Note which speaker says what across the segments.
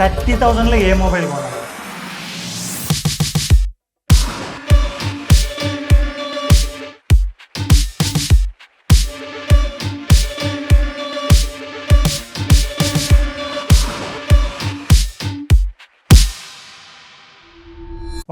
Speaker 1: 30,000లో ఏ mobile కొనాలి?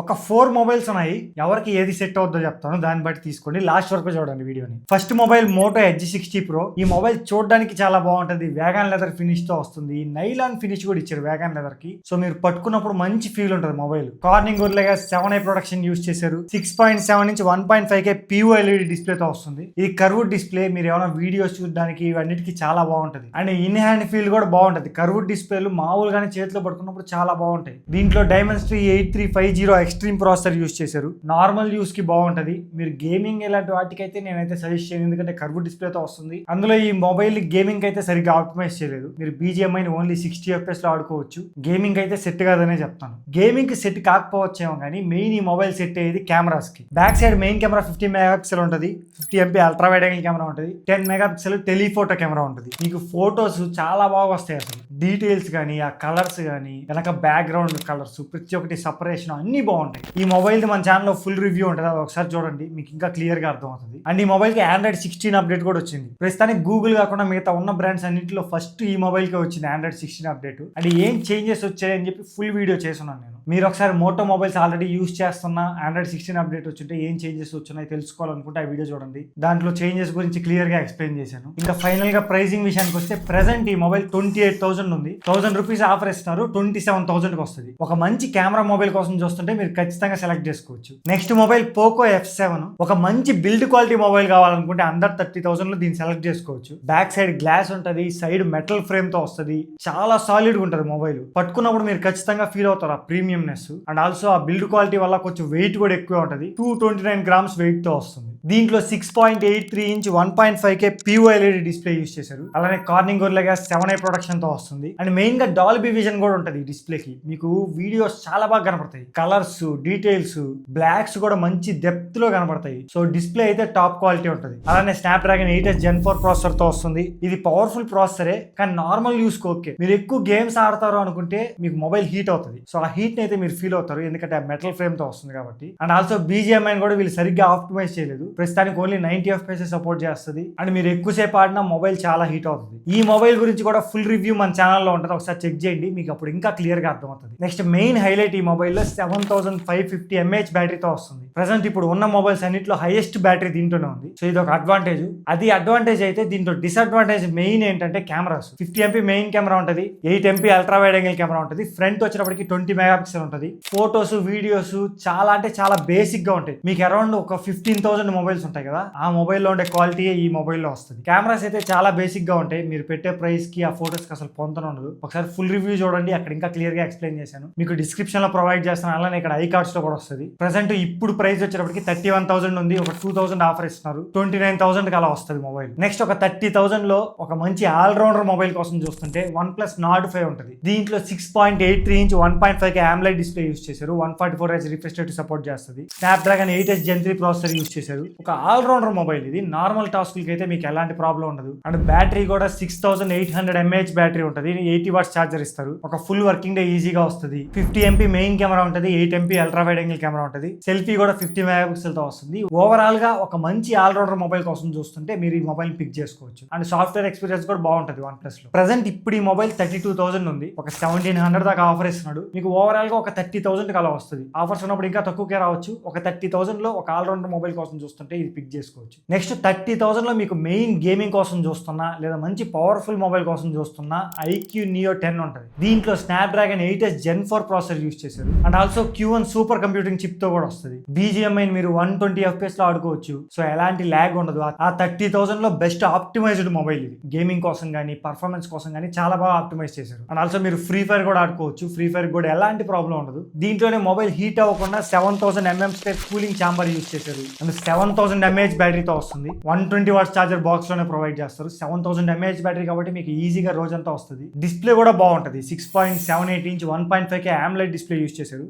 Speaker 1: ఒక 4 mobiles ఉన్నాయి. ఎవరికి ఏది సెట్ అవుద్దో చెప్తాను, దాన్ని బట్టి తీసుకోండి. లాస్ట్ వరకు చూడండి వీడియోని. First mobile Moto Edge 60 pro. ఈ మొబైల్ చూడడానికి చాలా బాగుంటది. వేగాన్ లెదర్ ఫినిష్ తో వస్తుంది. నైలాన్ ఫినిష్ కూడా ఇచ్చారు వేగాన్ లెదర్ కి. సో మీరు పట్టుకున్నప్పుడు మంచి ఫీల్ ఉంటుంది mobile. Corning Gorilla 7i production use చేశారు. 6.7 నుంచి 1.5K POLED డిస్ప్లే తో వస్తుంది. ఇది కర్వ్డ్ డిస్ప్లే. మీరు ఏమైనా వీడియోస్ చూడడానికి ఇవన్నిటికి చాలా బాగుంటది. అండ్ ఇన్ హ్యాండ్ ఫీల్ కూడా బాగుంటది. కర్వ్డ్ డిస్ప్లేలు మామూలుగానే చేతిలో పట్టుకున్నప్పుడు చాలా బాగుంటాయి. దీంట్లో డైమెన్సిటీ 8350 ఎక్స్ట్రీమ్ ప్రాసెసర్ యూస్ చేశారు. నార్మల్ యూస్ కి బాగుంటది. మీరు గేమింగ్ ఇలాంటి వాటికైతే నేనైతే సజెస్ట్ చేయను, ఎందుకంటే కర్వ్ డిస్ప్లే తో వస్తుంది. అందులో ఈ మొబైల్ గేమింగ్ అయితే సరిగ్గా ఆప్టిమైజ్ చేయలేదు. మీరు BGMI ఓన్లీ 60 FPS లో ఆడుకోవచ్చు. గేమింగ్ అయితే సెట్ కాదనే చెప్తాను. గేమింగ్ కి సెట్ కాకపోవచ్చేమో కానీ మెయిన్ ఈ మొబైల్ సెట్ అయ్యేది కెమెరాస్ కి. Back side main camera 50 megapixel ఉంటుంది. 50MP ultra wide angle camera ఉంటుంది. 10 మెగాపిక్సెల్ టెలిఫోటో కెమెరా ఉంటుంది. మీకు ఫొటోస్ చాలా బాగా వస్తాయి. అసలు డీటెయిల్స్ కానీ, ఆ కలర్స్ కానీ, వెనక బ్యాక్గ్రౌండ్ కలర్స్, ప్రతి ఒక్కటి సపరేషన్ అన్ని బాగుంటాయి. ఈ మొబైల్ మన ఛానల్లో ఫుల్ రివ్యూ ఉంటుంది, అది ఒకసారి చూడండి, మీకు ఇంకా క్లియర్ గా అర్థమవుతుంది. అండ్ ఈ మొబైల్ కి Android 16 అప్డేట్ కూడా వచ్చింది. ప్రస్తుతానికి గూగుల్ కాకుండా మిగతా ఉన్న బ్రాండ్స్ అన్నింటిలో ఫస్ట్ ఈ మొబైల్ కి వచ్చింది Android 16 అప్డేట్. అండ్ ఏం చేంజెస్ వచ్చాయని చెప్పి ఫుల్ వీడియో చేస్తున్నాను నేను. మీరు ఒకసారి మోటో మొబైల్స్ ఆల్రెడీ యూస్ చేస్తున్న Android 16 అప్డేట్ వచ్చింటే ఏం చేంజెస్ వచ్చినాయి తెలుసుకోవాలనుకుంటే ఆ వీడియో చూడండి. దాంట్లో చేంజెస్ గురించి క్లియర్ గా ఎక్స్ప్లెయిన్ చేశాను. ఇంకా ఫైనల్ గా ప్రైసింగ్ విషయానికి వస్తే ప్రెసెంట్ ఈ మొబైల్ 28,000 ఉంది. 1000 రూపీస్ ఆఫర్ ఇస్తున్నారు. 27,000 కి వస్తుంది. ఒక మంచి కెమెరా మొబైల్ కోసం చూస్తుంటే మీరు ఖచ్చితంగా సెలెక్ట్ చేసుకోవచ్చు. Next mobile Poco F7. ఒక మంచి బిల్డ్ క్వాలిటీ మొబైల్ కావాలనుకుంటే అండర్ 30,000 లో దీన్ని సెలెక్ట్ చేసుకోవచ్చు. బ్యాక్ సైడ్ గ్లాస్ ఉంటుంది, సైడ్ మెటల్ ఫ్రేమ్ తో వస్తుంది. చాలా సాలిడ్ గా ఉంటుంది మొబైల్. పట్టుకున్నప్పుడు మీరు ఖచ్చితంగా ఫీల్ అవుతారు ఆ ప్రీమియంనెస్. అండ్ ఆల్సో ఆ బిల్డ్ క్వాలిటీ వల్ల కొంచెం వెయిట్ కూడా ఎక్కువ ఉంటుంది. 229 గ్రామ్స్ వెయిట్ తో వస్తుంది. దీంట్లో 6.83 inch 1.5K POLED display use చేశారు. అలానే కార్నింగ్ గొరిల్లా 7i ప్రొడక్షన్ తో వస్తుంది. అండ్ మెయిన్ గా డాల్బీ విజన్ కూడా ఉంటుంది ఈ డిస్ప్లే కి. మీకు వీడియోస్ చాలా బాగా కనపడతాయి. కలర్స్, డీటెయిల్స్, బ్లాక్స్ కూడా మంచి డెప్త్ లో కనపడతాయి. సో డిస్ప్లే అయితే టాప్ క్వాలిటీ ఉంటుంది. అలానే స్నాప్డ్రాగన్ 8s Gen 4 ప్రాసెసర్ తో వస్తుంది. ఇది పవర్ఫుల్ ప్రాసెసరే, కానీ నార్మల్ యూస్ కి ఓకే. మీరు ఎక్కువ గేమ్స్ ఆడతారు అనుకుంటే మీకు మొబైల్ హీట్ అవుతుంది. సో ఆ హీట్ అయితే మీరు ఫీల్ అవుతారు, ఎందుకంటే ఆ మెటల్ ఫ్రేమ్ తో వస్తుంది కాబట్టి. అండ్ ఆల్సో BGMI కూడా వీళ్ళు సరిగ్గా ఆప్టిమైజ్ చేయలేదు. ప్రస్తుతానికి ఓన్లీ 90 FPS సపోర్ట్ చేస్తుంది. అండ్ మీరు ఎక్కువసేపు ఆడినా మొబైల్ చాలా హీట్ అవుతుంది. ఈ మొబైల్ గురించి కూడా ఫుల్ రివ్యూ మన ఛానల్లో ఉంటుంది, ఒకసారి చెక్ చేయండి, మీకు అప్పుడు ఇంకా క్లియర్ గా అర్థమవుతుంది. నెక్స్ట్ మెయిన్ హైలైట్, ఈ మొబైల్ లో 7550 mAh బ్యాటరీతో వస్తుంది. ప్రెసెంట్ ఇప్పుడు ఉన్న మొబైల్స్ అన్నింటిలో హైయెస్ట్ బ్యాటరీ దీంట్లోనే ఉంది. సో ఇది ఒక అడ్వాంటేజ్. అది అడ్వాంటేజ్ అయితే దీంట్లో డిసడ్వాంటేజ్ మెయిన్ ఏంటంటే కెమెరాస్. 50MP మెయిన్ కెమెరా ఉంటుంది, 8MP ultra wide angle camera ఉంటుంది. ఫ్రంట్ వచ్చినప్పటికి 20 మెగాపిక్సెల్ ఉంటుంది. ఫోటోస్, వీడియోస్ చాలా అంటే చాలా బేసిక్ గా ఉంటాయి. మీకు అరౌండ్ ఒక 15,000 మొబైల్స్ ఉంటాయి కదా, ఆ మొబైల్లో ఉండే క్వాలిటీ ఈ మొబైల్లో వస్తుంది. కెమెరాస్ అయితే చాలా బేసిక్ గా ఉంటాయి. మీరు పెట్టే ప్రైస్ కి ఆ ఫోటోస్ కి అసలు పొంతన ఉండదు. ఒకసారి ఫుల్ రివ్యూ చూడండి, అక్కడ ఇంకా క్లియర్ గా ఎక్స్ప్లెయిన్ చేశాను. మీకు డిస్క్రిప్షన్ లో ప్రొవైడ్ చేస్తాను. అలానే ఇక్కడ ఐ కార్డ్స్ లో కూడా వస్తుంది. ప్రెసెంట్ ఇప్పుడు ప్రైస్ వచ్చేటప్పటికి 31,000 ఉంది. ఒక 2,000 ఆఫర్ ఇస్తున్నారు. 29,000 కి అలా వస్తుంది మొబైల్. నెక్స్ట్ ఒక 30,000 లో ఒక మంచి ఆల్రౌండర్ మొబైల్ కోసం చూస్తుంటే OnePlus Nord 5 ఉంటుంది. దీంట్లో 6.83 inch 1.5K AMOLED display use చేశారు. 144Hz రిఫ్రెష్ రేట్ సపోర్ట్ చేస్తుంది. Snapdragon 8s Gen 3 processor use చేశారు. ఒక ఆల్రౌండర్ మొబైల్ ఇది. నార్మల్ టాస్క్లకి అయితే మీకు ఎలాంటి ప్రాబ్లం ఉండదు. అండ్ బ్యాటరీ కూడా 6800 mAh బ్యాటరీ ఉంటుంది. 80 వాట్స్ ఛార్జర్ ఇస్తారు. ఒక ఫుల్ వర్కింగ్ డే ఈజీగా వస్తుంది. 50MP మెయిన్ కెమెరా ఉంటుంది, 8MP ultra wide angle camera ఉంటుంది. సెల్ఫీ కూడా 50 మెగాపిక్సెల్ తో వస్తుంది. ఓవరాల్ గా ఒక మంచి ఆల్రౌండర్ మొబైల్ కోసం చూస్తుంటే మీరు ఈ మొబైల్ పిక్ చేసుకోవచ్చు. అండ్ సాఫ్ట్వేర్ ఎక్స్పీరియన్స్ కూడా బాగుంటుంది OnePlus లో. ప్రెసెంట్ ఇప్పుడు ఈ మొబైల్ 32,000 ఉంది. ఒక 1700 దాకా ఆఫర్ ఇస్తున్నాడు. మీకు ఓవరాల్ గా ఒక 30,000 కి అలా వస్తుంది. ఆఫర్స్ ఉన్నప్పుడు ఇంకా తక్కువకే రావచ్చు. ఒక 30,000 లో ఒక ఆల్రౌండర్ మొబైల్ కోసం చూస్తుంటే ఇది పిక్ చేసుకోవచ్చు. నెక్స్ట్ 30,000 లో మీకు మెయిన్ గేమింగ్ కోసం చూస్తున్నా, లేదా మంచి పవర్ఫుల్ మొబైల్ కోసం చూస్తున్నా IQ Neo 10 ఉంటుంది. దీంట్లో Snapdragon 8s Gen 4 processor use చేశారు. And also Q1 super computing chip తో కూడా వస్తుంది. BGMI మీరు 120 FPS లో ఆడుకోవచ్చు. సో ఎలాంటి ల్యాగ్ ఉండదు. ఆ 30,000 లో బెస్ట్ ఆప్టిమైజ్డ్ మొబైల్ ఇది. గేమింగ్ కోసం కానీ, పర్ఫార్మెన్స్ కోసం కానీ చాలా బాగా ఆప్టిమైజ్ చేశారు. అండ్ ఆల్సో మీరు ఫ్రీ ఫైర్ కూడా ఆడుకోవచ్చు. ఫ్రీ ఫైర్ కూడా ఎలాంటి ప్రాబ్లం ఉండదు. దీంట్లోనే మొబైల్ హీట్ అవ్వకుండా 7000 mAh కూలింగ్ ఛాంబర్ యూస్ చేశారు. అండ్ 7000 mAh బ్యాటరీతో వస్తుంది. 120 వాట్స్ ఛార్జర్ బాక్స్ లోనే ప్రొవైడ్ చేస్తారు. 7000 mAh బ్యాటరీ కాబట్టి మీకు ఈజీగా రోజంతా వస్తుంది. డిస్ప్లే కూడా బాగుంటుంది. 6.78 inch 1.5K AMOLED display use చేశారు.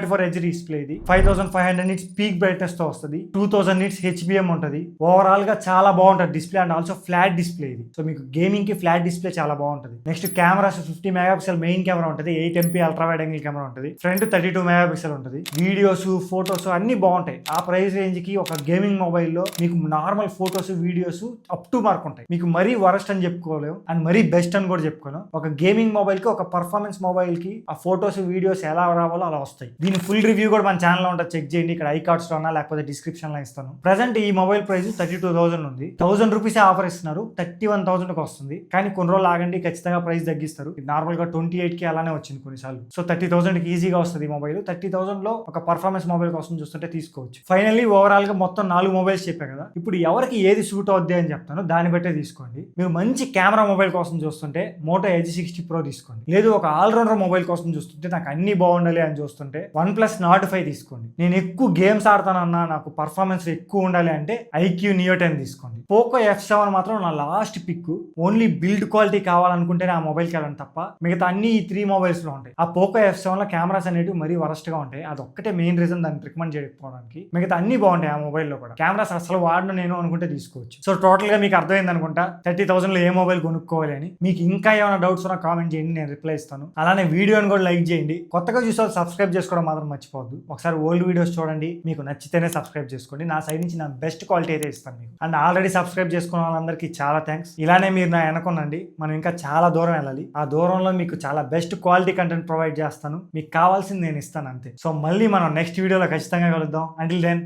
Speaker 1: 244Hz డిస్ప్లే ఇది. 5500 నిట్స్ పీక్ బ్రైట్నెస్ తో వస్తుంది. 2000 నిట్స్ HBM ఉంటుంది. ఓవరాల్ గా చాలా బాగుంటుంది display and also flat display ఇది. సో మీకు గేమింగ్ కి ఫ్లాట్ డిస్ప్లే చాలా బాగుంటుంది. Next cameras 50 megapixel main camera ఉంటుంది. 8MP ultra wide angle camera ఉంటుంది. ఫ్రంట్ 32 మెగాపిక్సెల్ ఉంటుంది. వీడియోస్ ఫోటోస్ అన్ని బాగుంటాయి. ఆ ప్రైస్ రేంజ్ కి ఒక గేమింగ్ మొబైల్ లో మీకు normal photos videos up to mark ఉంటాయి. మీకు మరీ వరస్ట్ అని చెప్పుకోలేము అండ్ మరీ బెస్ట్ అని కూడా చెప్పుకోలేము. ఒక గేమింగ్ మొబైల్ కి ఒక పర్ఫార్మెన్స్ మొబైల్ కి ఆ ఫోటోస్ వీడియోస్ ఎలా రావాలో అలా వస్తాయి. దీని ఫుల్ రివ్యూ కూడా మన ఛానల్ లో ఉంటుంది, చెక్ చేయండి. ఇక్కడ ఐ కార్డ్స్ లో లేకపోతే డిస్క్రిప్షన్ లో ఇస్తాను. ప్రెసెంట్ ఈ మొబైల్ ప్రైస్ 32,000 ఉంది. 1000 రూపీస్ ఆఫర్ ఇస్తున్నారు. 31,000 కి వస్తుంది. కానీ కొన్ని రోజులు ఆగండి, ఖచ్చితంగా ప్రైస్ తగ్గిస్తారు. నార్మల్ గా 28K అలానే వచ్చింది కొన్నిసార్లు. సో 30,000 కి ఈజీగా వస్తుంది ఈ మొబైల్. 30,000 లో ఒక పర్ఫార్మెన్స్ మొబైల్ కోసం చూస్తుంటే తీసుకోవచ్చు. ఫైనల్లీ ఓవరాల్ గా మొత్తం 4 మొబైల్స్ చెప్పా కదా. ఇప్పుడు ఎవరికి ఏది సూట్ అవుద్ది అని చెప్తాను, దాన్ని బట్టే తీసుకోండి. మీరు మంచి కెమెరా మొబైల్ కోసం చూస్తుంటే మోటో ఎడ్జ్ 60 Pro తీసుకోండి. లేదు ఒక ఆల్రౌండర్ మొబైల్ కోసం చూస్తుంటే నాకు అన్ని బాగుండాలి అని చూస్తుంటే OnePlus Nord 5 తీసుకోండి. నేను ఎక్కువ గేమ్స్ ఆడతానన్నా, నాకు పర్ఫార్మెన్స్ ఎక్కువ ఉండాలి అంటే IQ Neo 10 తీసుకోండి. పోకో F7 మాత్రం నా last pick. Only build quality కావాలనుకుంటేనే ఆ మొబైల్కి వెళ్ళండి తప్ప మిగతా అన్ని ఈ 3 మొబైల్స్ లో ఉంటాయి. ఆ పోకో F7 లో కెమెరాస్ అనేవి మరీ వరస్ట్ గా ఉంటాయి. అది ఒక్కటే మెయిన్ రీజన్ దాన్ని రికమెండ్ చేయకపోవడానికి. మిగతా అన్ని బాగుంటాయి ఆ మొబైల్ లో కూడా. కెమెరాస్ అసలు వాడను నేను అనుకుంటే తీసుకోవచ్చు. సో టోటల్ గా మీకు అర్థమైంది అనుకుంటా 30,000 లో ఏ మొబైల్ కొనుక్కోవాలి అని. మీకు ఇంకా ఏమైనా డౌట్స్ ఉన్నా కామెంట్ చేయండి, నేను రిప్లై ఇస్తాను. అలానే వీడియోని కూడా లైక్ చేయండి. కొత్తగా చూసే సబ్స్క్రైబ్ చేసుకోవడం మాత్రం మర్చిపోవద్దు. ఒకసారి ఓల్డ్ వీడియోస్ చూడండి, మీకు నచ్చితేనే సబ్స్క్రైబ్ చేసుకోండి. నా సైడ్ నుంచి నా బెస్ట్ క్వాలిటీ అయితే ఇస్తాను మీకు. అండ్ ఆల్రెడీ సబ్స్క్రైబ్ చేసుకున్న వాళ్ళందరికీ చాలా థ్యాంక్స్. ఇలానే మీరు నా వెనకునండి, మనం ఇంకా చాలా దూరం వెళ్ళాలి. ఆ దూరంలో మీకు చాలా బెస్ట్ క్వాలిటీ కంటెంట్ ప్రొవైడ్ చేస్తాను. మీకు కావాల్సింది నేను ఇస్తాను అంతే. సో మళ్ళీ మనం నెక్స్ట్ వీడియోలో ఖచ్చితంగా కలుద్దాం. Until then